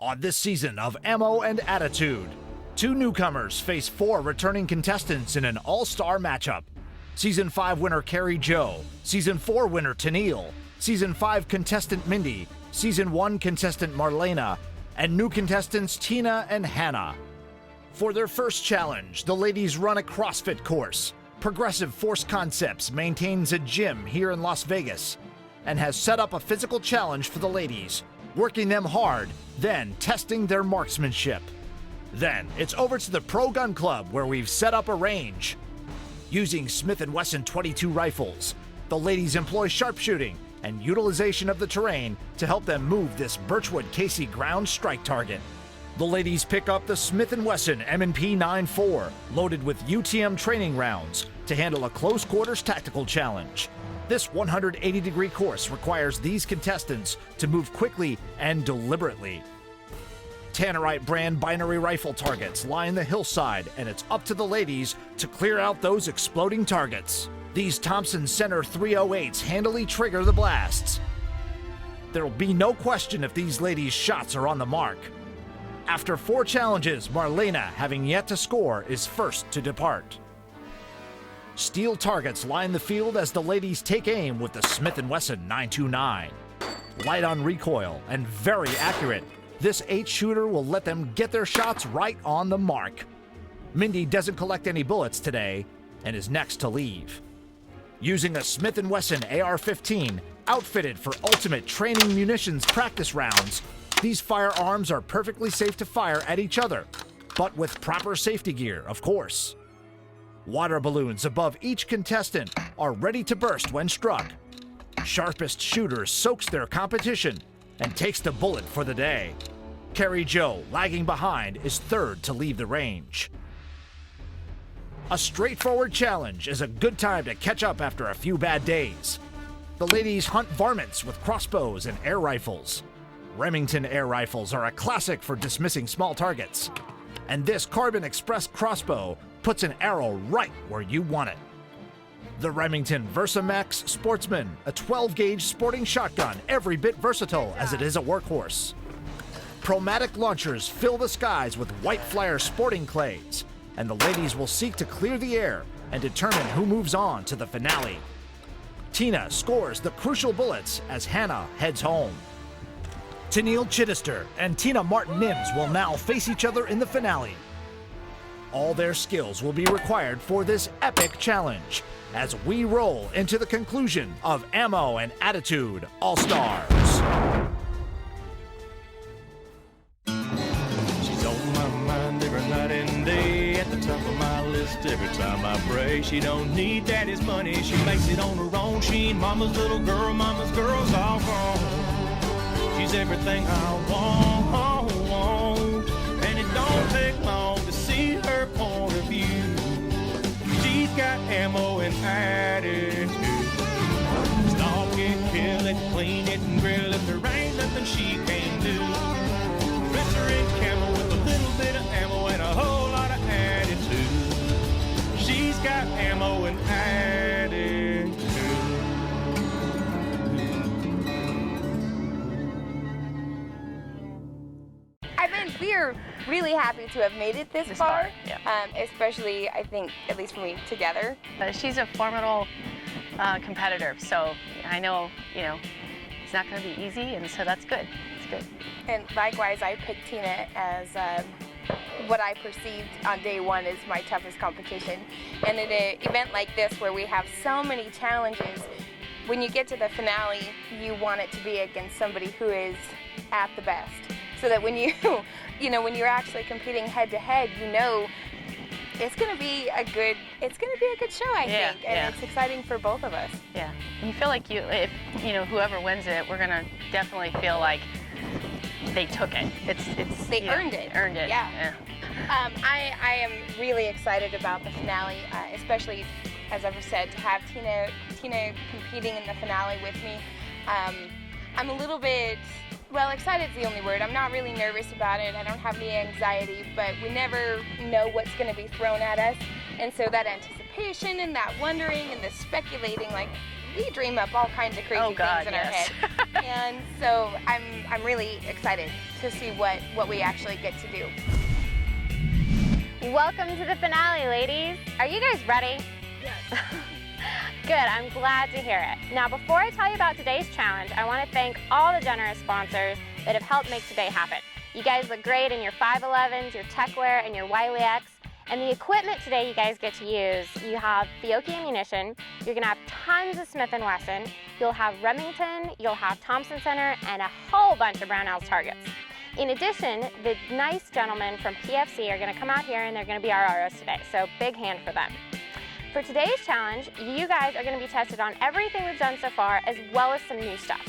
On this season of Ammo and Attitude, 2 newcomers face 4 returning contestants in an all-star matchup. Season 5 winner Carrie Jo, Season 4 winner Tennille, Season 5 contestant Mindy, Season 1 contestant Marlena, and new contestants Tina and Hannah. For their first challenge, the ladies run a CrossFit course. Progressive Force Concepts maintains a gym here in Las Vegas and has set up a physical challenge for the ladies, working them hard, then testing their marksmanship. Then it's over to the Pro Gun Club, where we've set up a range. Using Smith & Wesson .22 rifles, the ladies employ sharpshooting and utilization of the terrain to help them move this Birchwood Casey ground strike target. The ladies pick up the Smith & Wesson M&P 9.4, loaded with UTM training rounds, to handle a close quarters tactical challenge. This 180-degree course requires these contestants to move quickly and deliberately. Tannerite brand binary rifle targets line the hillside, and it's up to the ladies to clear out those exploding targets. These Thompson Center 308s handily trigger the blasts. There'll be no question if these ladies' shots are on the mark. After 4 challenges, Marlena, having yet to score, is first to depart. Steel targets line the field as the ladies take aim with the Smith & Wesson 929. Light on recoil and very accurate, this 8-shooter will let them get their shots right on the mark. Mindy doesn't collect any bullets today and is next to leave. Using a Smith & Wesson AR-15, outfitted for ultimate training munitions practice rounds, these firearms are perfectly safe to fire at each other, but with proper safety gear, of course. Water balloons above each contestant are ready to burst when struck. Sharpest shooter soaks their competition and takes the bullet for the day. Carrie Jo, lagging behind, is third to leave the range. A straightforward challenge is a good time to catch up after a few bad days. The ladies hunt varmints with crossbows and air rifles. Remington air rifles are a classic for dismissing small targets. And this Carbon Express crossbow puts an arrow right where you want it. The Remington VersaMax Sportsman, a 12-gauge sporting shotgun, every bit versatile as it is a workhorse. Promatic launchers fill the skies with White Flyer sporting clays, and the ladies will seek to clear the air and determine who moves on to the finale. Tina scores the crucial bullets as Hannah heads home. Tennille Chittister and Tina Martin-Nims will now face each other in the finale. All their skills will be required for this epic challenge as we roll into the conclusion of Ammo and Attitude All-Stars. She's on my mind every night and day, at the top of my list every time I pray. She don't need daddy's money, she makes it on her own. She ain't mama's little girl, mama's girl's all gone. She's everything I want, and it don't take long to see her point of view. She's got ammo and attitude. Stalk it, kill it, clean it, and grill it. There ain't nothing she can't do. Dress her in camo with a little bit of ammo and a whole lot of attitude. She's got ammo and attitude. We're really happy to have made it this far, yeah. Especially, I think, at least for me, together. She's a formidable competitor, so I know, it's not going to be easy, and so that's good. It's good. And likewise, I picked Tina as what I perceived on day one as my toughest competition. And in an event like this, where we have so many challenges, when you get to the finale, you want it to be against somebody who is at the best. So that when when you're actually competing head to head, it's going to be a good show, I think, and it's exciting for both of us. Yeah, and you feel like if whoever wins it, we're going to definitely feel like they took it. They earned it. Yeah. I am really excited about the finale, especially, as I've said, to have Tina competing in the finale with me. I'm a little bit. Well, excited's the only word. I'm not really nervous about it. I don't have any anxiety, but we never know what's going to be thrown at us. And so that anticipation and that wondering and the speculating, like, we dream up all kinds of crazy Oh, God, things in our yes. head. And so I'm really excited to see what we actually get to do. Welcome to the finale, ladies. Are you guys ready? Yes. Good, I'm glad to hear it. Now, before I tell you about today's challenge, I want to thank all the generous sponsors that have helped make today happen. You guys look great in your 511s, your Techwear, and your Wiley X. And the equipment today you guys get to use, you have Fiocchi ammunition, you're gonna have tons of Smith & Wesson, you'll have Remington, you'll have Thompson Center, and a whole bunch of Brownells targets. In addition, the nice gentlemen from PFC are gonna come out here and they're gonna be our ROs today, so big hand for them. For today's challenge, you guys are gonna be tested on everything we've done so far, as well as some new stuff.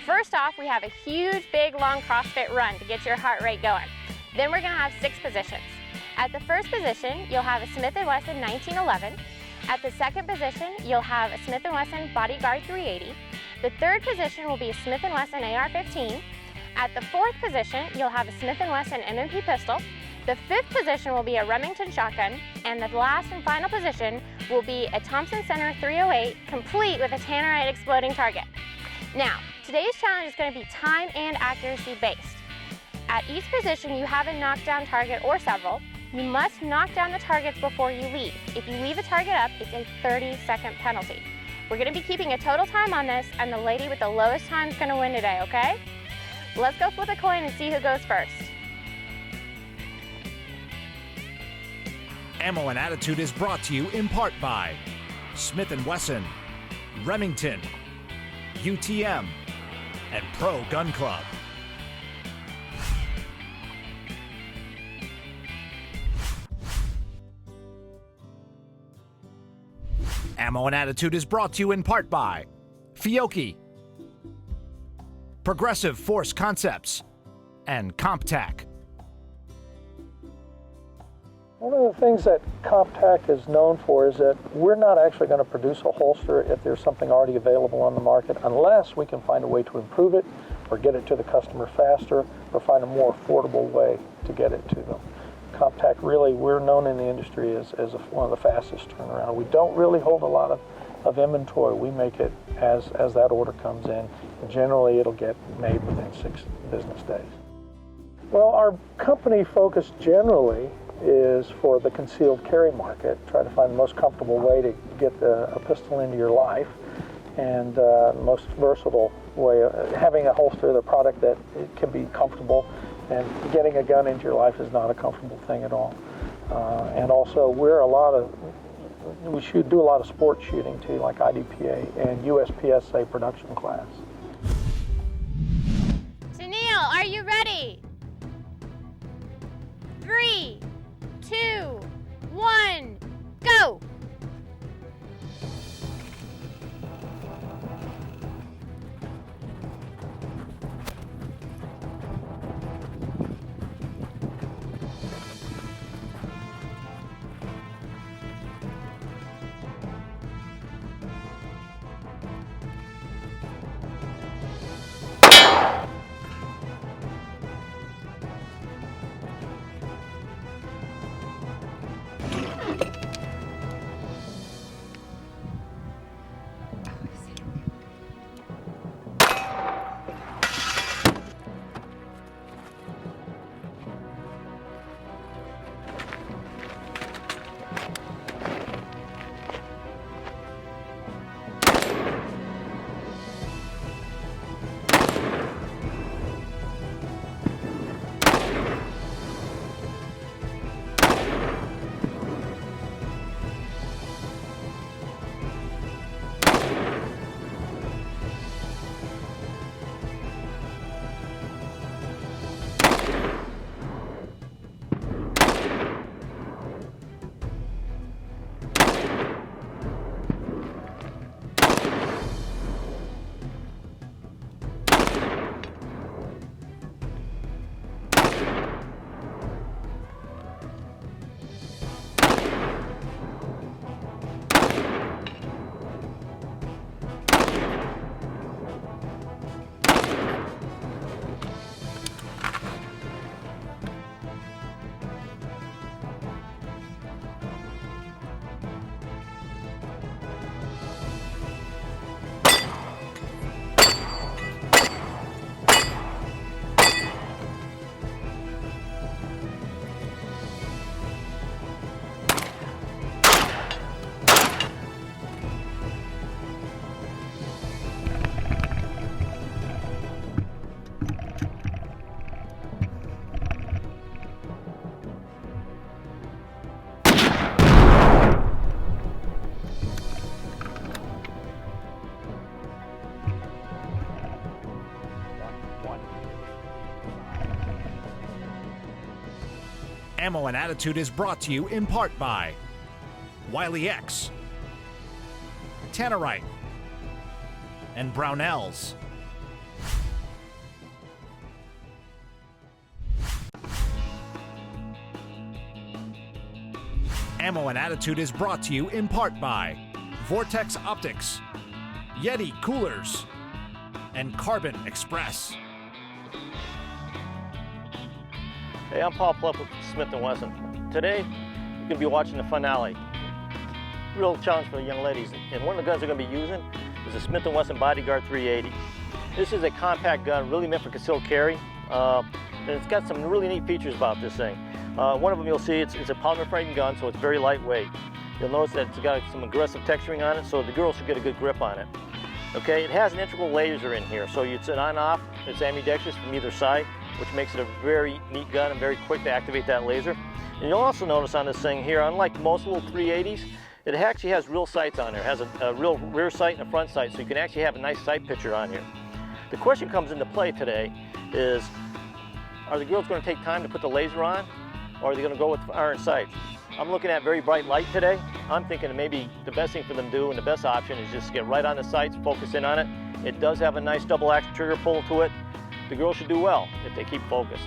First off, we have a huge, big, long CrossFit run to get your heart rate going. Then we're gonna have 6 positions. At the first position, you'll have a Smith & Wesson 1911. At the second position, you'll have a Smith & Wesson Bodyguard 380. The third position will be a Smith & Wesson AR-15. At the fourth position, you'll have a Smith & Wesson M&P pistol. The fifth position will be a Remington shotgun, and the last and final position will be a Thompson Center 308, complete with a Tannerite exploding target. Now, today's challenge is going to be time and accuracy based. At each position, you have a knockdown target or several. You must knock down the targets before you leave. If you leave a target up, it's a 30-second penalty. We're going to be keeping a total time on this, and the lady with the lowest time is going to win today, okay? Let's go flip a coin and see who goes first. Ammo and Attitude is brought to you in part by Smith & Wesson, Remington, UTM, and Pro Gun Club. Ammo and Attitude is brought to you in part by Fiocchi, Progressive Force Concepts, and CompTac. One of the things that CompTac is known for is that we're not actually going to produce a holster if there's something already available on the market, unless we can find a way to improve it or get it to the customer faster or find a more affordable way to get it to them. CompTac, really, we're known in the industry as one of the fastest turnaround. We don't really hold a lot of inventory. We make it as that order comes in. And generally, it'll get made within 6 business days. Well, our company focus generally is for the concealed carry market. Try to find the most comfortable way to get a pistol into your life, and most versatile way of having a holster, the product that it can be comfortable, and getting a gun into your life is not a comfortable thing at all. And also, we do a lot of sport shooting too, like IDPA and USPSA production class. Tennille, are you ready? 3, 2, 1, go! Ammo and Attitude is brought to you in part by Wiley X, Tannerite, and Brownells. Ammo and Attitude is brought to you in part by Vortex Optics, Yeti Coolers, and Carbon Express. Hey, I'm Paul Pluff with Smith & Wesson. Today, you're going to be watching the finale. Real challenge for the young ladies. And one of the guns they're going to be using is the Smith & Wesson Bodyguard 380. This is a compact gun, really meant for concealed carry. And it's got some really neat features about this thing. One of them you'll see, it's a polymer framed gun, so it's very lightweight. You'll notice that it's got some aggressive texturing on it, so the girls should get a good grip on it. Okay, it has an integral laser in here, so it's an on-off, it's ambidextrous from either side, which makes it a very neat gun and very quick to activate that laser. And you'll also notice on this thing here, unlike most little 380s, it actually has real sights on there. It has a real rear sight and a front sight, so you can actually have a nice sight picture on here. The question comes into play today is, are the girls going to take time to put the laser on, or are they going to go with iron sights? I'm looking at very bright light today. I'm thinking that maybe the best thing for them to do and the best option is just get right on the sights, focus in on it. It does have a nice double action trigger pull to it. The girls should do well if they keep focused.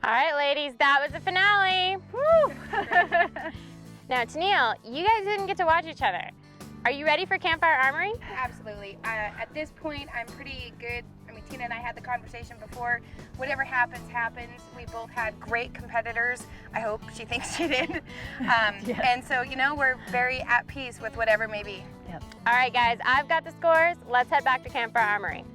All right, ladies, that was the finale. Woo! Now, Tennille, you guys didn't get to watch each other. Are you ready for Campfire Armory? Absolutely. At this point, I'm pretty good. I mean, Tina and I had the conversation before. Whatever happens, happens. We both had great competitors. I hope she thinks she did. Yes. And so, you know, we're very at peace with whatever may be. Yep. All right, guys, I've got the scores. Let's head back to Campfire Armory.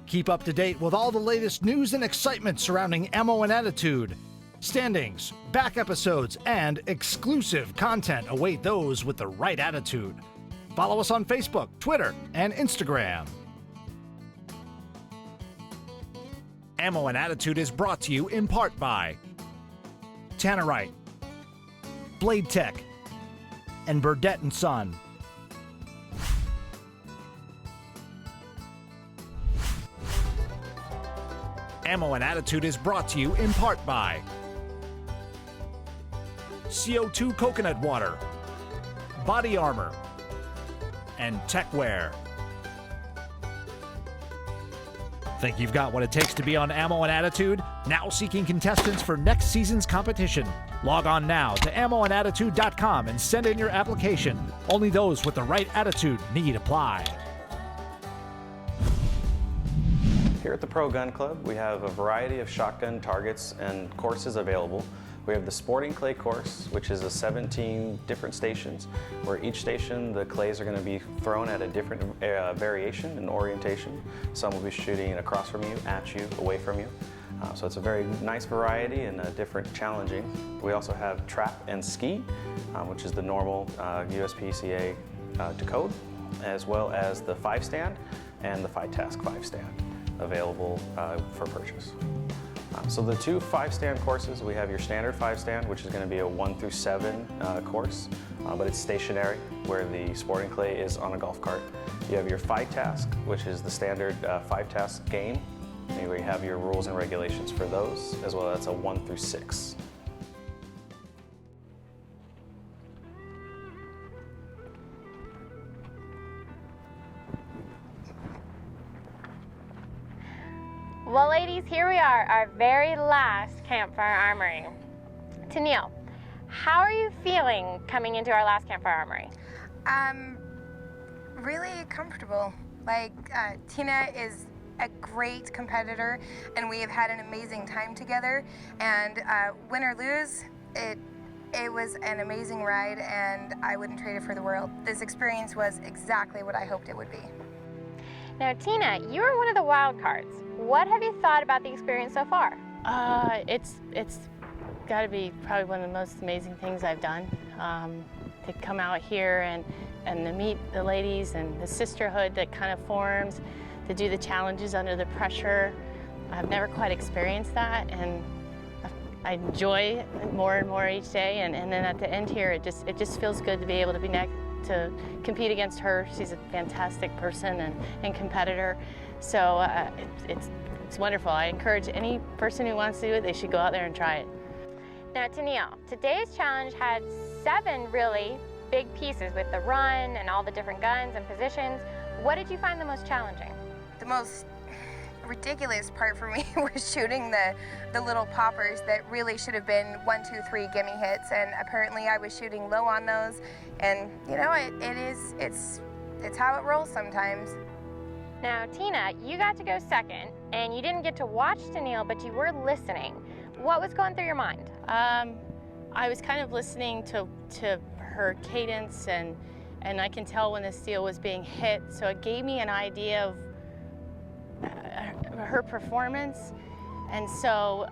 Keep up to date with all the latest news and excitement surrounding Ammo and Attitude. Standings, back episodes, and exclusive content await those with the right attitude. Follow us on Facebook, Twitter, and Instagram. Ammo and Attitude is brought to you in part by Tannerite, Blade Tech, and Burdett & Son. Ammo and Attitude is brought to you in part by CO2 Coconut Water, Body Armor, and Techwear. Think you've got what it takes to be on Ammo and Attitude? Now seeking contestants for next season's competition. Log on now to ammoandattitude.com and send in your application. Only those with the right attitude need apply. Here at the Pro Gun Club, we have a variety of shotgun targets and courses available. We have the Sporting Clay course, which is 17 different stations, where each station the clays are going to be thrown at a different variation and orientation. Some will be shooting across from you, at you, away from you. So it's a very nice variety and different challenging. We also have Trap and Ski, which is the normal USPCA to code, as well as the 5-stand and the FiTask 5-stand available for purchase. So the two 5-stand courses, we have your standard 5-stand, which is going to be a 1 through 7 course, but it's stationary, where the Sporting Clay is on a golf cart. You have your FiTask, which is the standard 5-task game, and we have your rules and regulations for those, as well as a 1 through 6. Well, ladies, here we are, our very last Campfire Armory. Tennille, how are you feeling coming into our last Campfire Armory? Really comfortable. Like, Tina is a great competitor, and we have had an amazing time together. And win or lose, it was an amazing ride, and I wouldn't trade it for the world. This experience was exactly what I hoped it would be. Now, Tina, you were one of the wild cards. What have you thought about the experience so far? It's got to be probably one of the most amazing things I've done. To come out here and to meet the ladies and the sisterhood that kind of forms, to do the challenges under the pressure. I've never quite experienced that, and I enjoy it more and more each day. And then at the end here, it just feels good to be able to be to compete against her. She's a fantastic person and competitor. So it's wonderful. I encourage any person who wants to do it, they should go out there and try it. Now, Tennille, today's challenge had 7 really big pieces with the run and all the different guns and positions. What did you find the most challenging? The most ridiculous part for me was shooting the little poppers that really should have been 1, 2, 3 gimme hits, and apparently I was shooting low on those. And you know, it's how it rolls sometimes. Now, Tina, you got to go second, and you didn't get to watch Tennille, but you were listening. What was going through your mind? I was kind of listening to her cadence, and I can tell when the steel was being hit, so it gave me an idea of her performance. And so,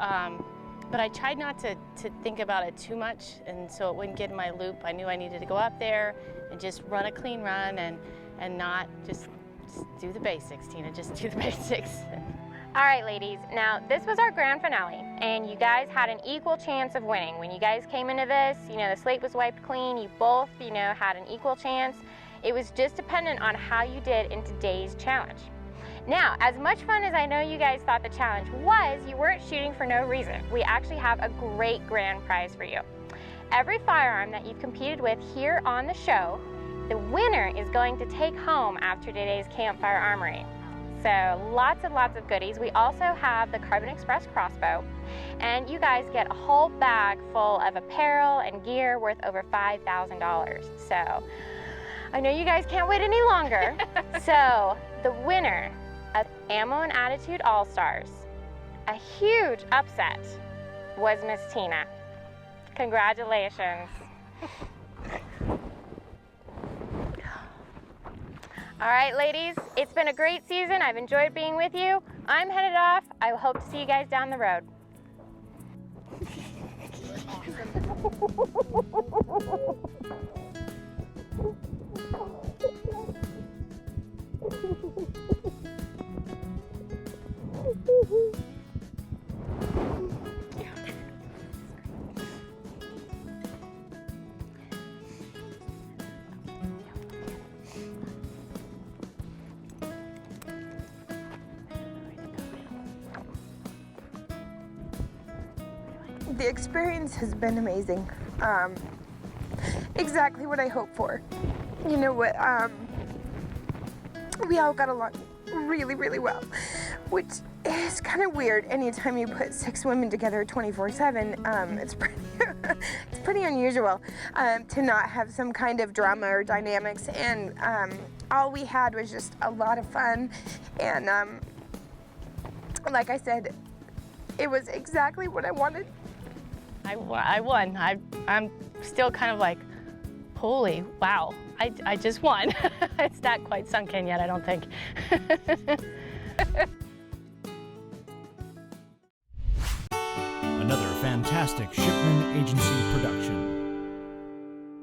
but I tried not to think about it too much, and so it wouldn't get in my loop. I knew I needed to go up there and just run a clean run and not just do the basics, Tina, just do the basics. All right, ladies, now this was our grand finale, and you guys had an equal chance of winning. When you guys came into this, you know, the slate was wiped clean. You both, you know, had an equal chance. It was just dependent on how you did in today's challenge. Now, as much fun as I know you guys thought the challenge was, you weren't shooting for no reason. We actually have a great grand prize for you. Every firearm that you've competed with here on the show, the winner is going to take home after today's Campfire Armory. So lots and lots of goodies. We also have the Carbon Express crossbow, and you guys get a whole bag full of apparel and gear worth over $5,000. So I know you guys can't wait any longer. So the winner of Ammo and Attitude All-Stars, a huge upset, was Miss Tina. Congratulations. All right, ladies, it's been a great season. I've enjoyed being with you. I'm headed off. I hope to see you guys down the road. The experience has been amazing. Exactly what I hoped for. You know what? We all got along really, really well, which is kind of weird. Anytime you put 6 women together 24/7, it's pretty unusual to not have some kind of drama or dynamics. And all we had was just a lot of fun. And like I said, it was exactly what I wanted. I won. I'm still kind of like, holy wow, I just won. It's not quite sunk in yet, I don't think. Another fantastic Shipman Agency production.